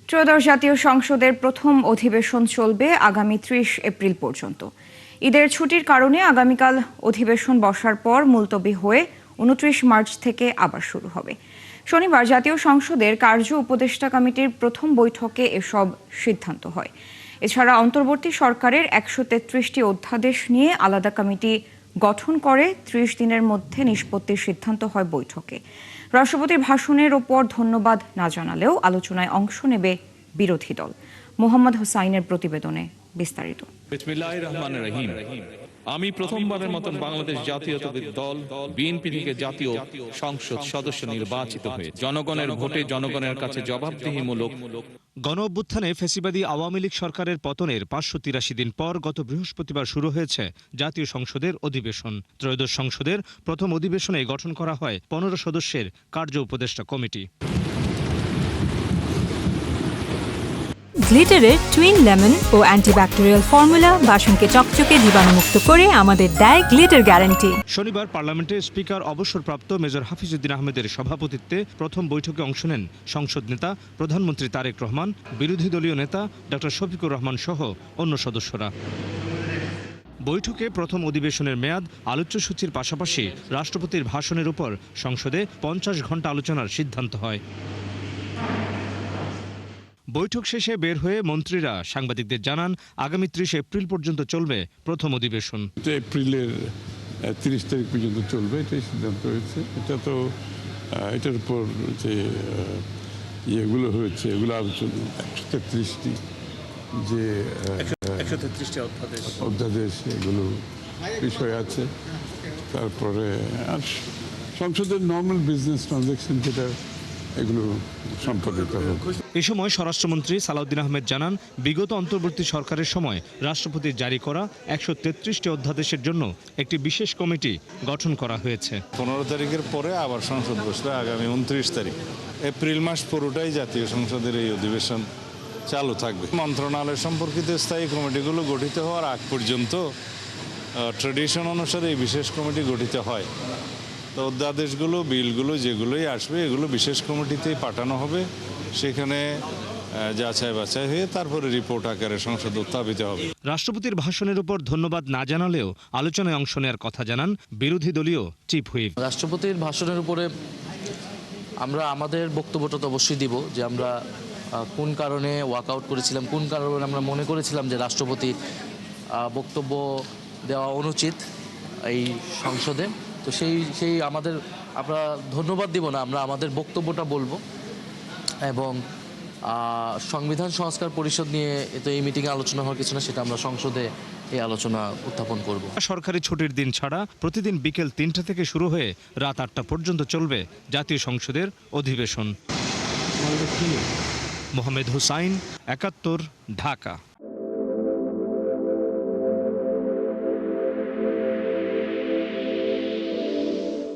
ত্রয়োদশ জাতীয় সংসদের প্রথম অধিবেশন চলবে আগামী ৩০ এপ্রিল পর্যন্ত। ঈদের ছুটির কারণে আগামীকাল অধিবেশন বসার পর মুলতবি হয়ে ২৯ মার্চ থেকে আবার শুরু হবে। শনিবার জাতীয় সংসদের কার্য উপদেষ্টা কমিটির প্রথম বৈঠকে এসব সিদ্ধান্ত হয়। এছাড়া অন্তর্বর্তী সরকারের ১৩৩টি অধ্যাদেশ নিয়ে আলাদা কমিটি গঠন করে ৩০ দিনের মধ্যে নিষ্পত্তির সিদ্ধান্ত হয় বৈঠকে। রাষ্ট্রপতির ভাষণের ওপর ধন্যবাদ না জানালেও আলোচনায় অংশ নেবে বিরোধী দল। মোহাম্মদ হোসাইনের প্রতিবেদনে বিস্তারিত। বিসমিল্লাহির রহমানির রহিম। আমি প্রথমবারের মতন বাংলাদেশ জাতীয়তাবাদী দল বিএনপি থেকে জাতীয় সংসদ সদস্য নির্বাচিত হয়ে জনগণের ভোটে জনগণের কাছে জবাবদিহিমূলক গণ অভ্যুত্থানে ফ্যাসিবাদী আওয়ামী লীগ সরকারের পতনের ৫৮৩ দিন পর গত বৃহস্পতিবার শুরু হয়েছে জাতীয় সংসদের অধিবেশন। ত্রয়োদশ সংসদের প্রথম অধিবেশনে গঠন করা হয় ১৫ সদস্যের কার্য উপদেষ্টা কমিটি। গ্লিটারের টুইন লেমন ও অ্যান্টিব্যাকটেরিয়াল ফর্মুলা বাসনকে চকচকে জীবাণুমুক্ত করে আমাদের দেয় গ্লিটার গ্যারান্টি। শনিবার পার্লামেন্টের স্পিকার অবসরপ্রাপ্ত মেজর হাফিজউদ্দিন আহমেদের সভাপতিত্বে প্রথম বৈঠকে অংশ নেন সংসদ নেতা প্রধানমন্ত্রী তারেক রহমান, বিরোধী দলীয় নেতা ডক্টর শফিকুর রহমান সহ অন্য সদস্যরা। বৈঠকে প্রথম অধিবেশনের মেয়াদ, আলোচ্যসূচির পাশাপাশি রাষ্ট্রপতির ভাষণের উপর সংসদে ৫০ ঘণ্টা আলোচনার সিদ্ধান্ত হয়। বৈঠক শেষে বের হয়ে মন্ত্রীরা সাংবাদিকদের জানান, আগামী ৩০ এপ্রিল পর্যন্ত চলবে প্রথম অধিবেশন। এপ্রিলের ৩০ তারিখ পর্যন্ত চলবে, এটাই সিদ্ধান্ত হয়েছে। এটার উপর যে ইয়েগুলো হয়েছে, এগুলো আলোচনা ১৩৩টি যে ১৩৩টি অধ্যাদেশ, এগুলো বিষয় আছে। তারপরে আর সংসদের নর্মাল বিজনেস ট্রানজাকশন যেটা, এগুলো সম্পাদিত হবে। এ সময় স্বরাষ্ট্রমন্ত্রী সালাউদ্দিন আহমেদ জানান, বিগত অন্তর্বর্তী সরকারের সময় রাষ্ট্রপতির জারি করা ১৩৩টি অধ্যাদেশের জন্য একটি বিশেষ কমিটি গঠন করা হয়েছে। ১৫ তারিখের পরে আবার সংসদ বসবে আগামী ২৯ তারিখ। এপ্রিল মাস পুরোটাই জাতীয় সংসদের এই অধিবেশন চালু থাকবে। মন্ত্রণালয় সম্পর্কিত স্থায়ী কমিটিগুলো গঠিত হওয়ার আগ পর্যন্ত ট্রেডিশন অনুসারে এই বিশেষ কমিটি গঠিত হয়। তো অধ্যাদেশগুলো, বিলগুলো যেগুলোই আসবে, এগুলো বিশেষ কমিটিতেই পাঠানো হবে। সেখানে যাচাই বাছাই হয়ে তারপরে রিপোর্ট আকারে সংসদে উত্থাপিত হবে। রাষ্ট্রপতির ভাষণের উপর ধন্যবাদ না জানালেও আলোচনায় অংশ নেওয়ার কথা জানান বিরোধী দলীয় চিফ হুইপ। রাষ্ট্রপতির ভাষণের উপরে আমরা আমাদের বক্তব্যটা তো অবশ্যই দিব, যে আমরা কোন কারণে ওয়াকআউট করেছিলাম, কোন কারণে আমরা মনে করেছিলাম যে রাষ্ট্রপতি বক্তব্য দেওয়া অনুচিত এই সংসদে। তো সেই আমরা ধন্যবাদ দিব না, আমরা আমাদের বক্তব্যটা বলবো। এবং সংবিধান সংস্কার পরিষদ নিয়ে তো এই মিটিংয়ে আলোচনা হওয়ার কিছু না, সেটা আমরা সংসদে এই আলোচনা উত্থাপন করব। সরকারি ছুটির দিন ছাড়া প্রতিদিন বিকেল ৩টা থেকে শুরু হয়ে রাত ৮টা পর্যন্ত চলবে জাতীয় সংসদের অধিবেশন। মোহাম্মদ হোসাইন, ৭১, ঢাকা।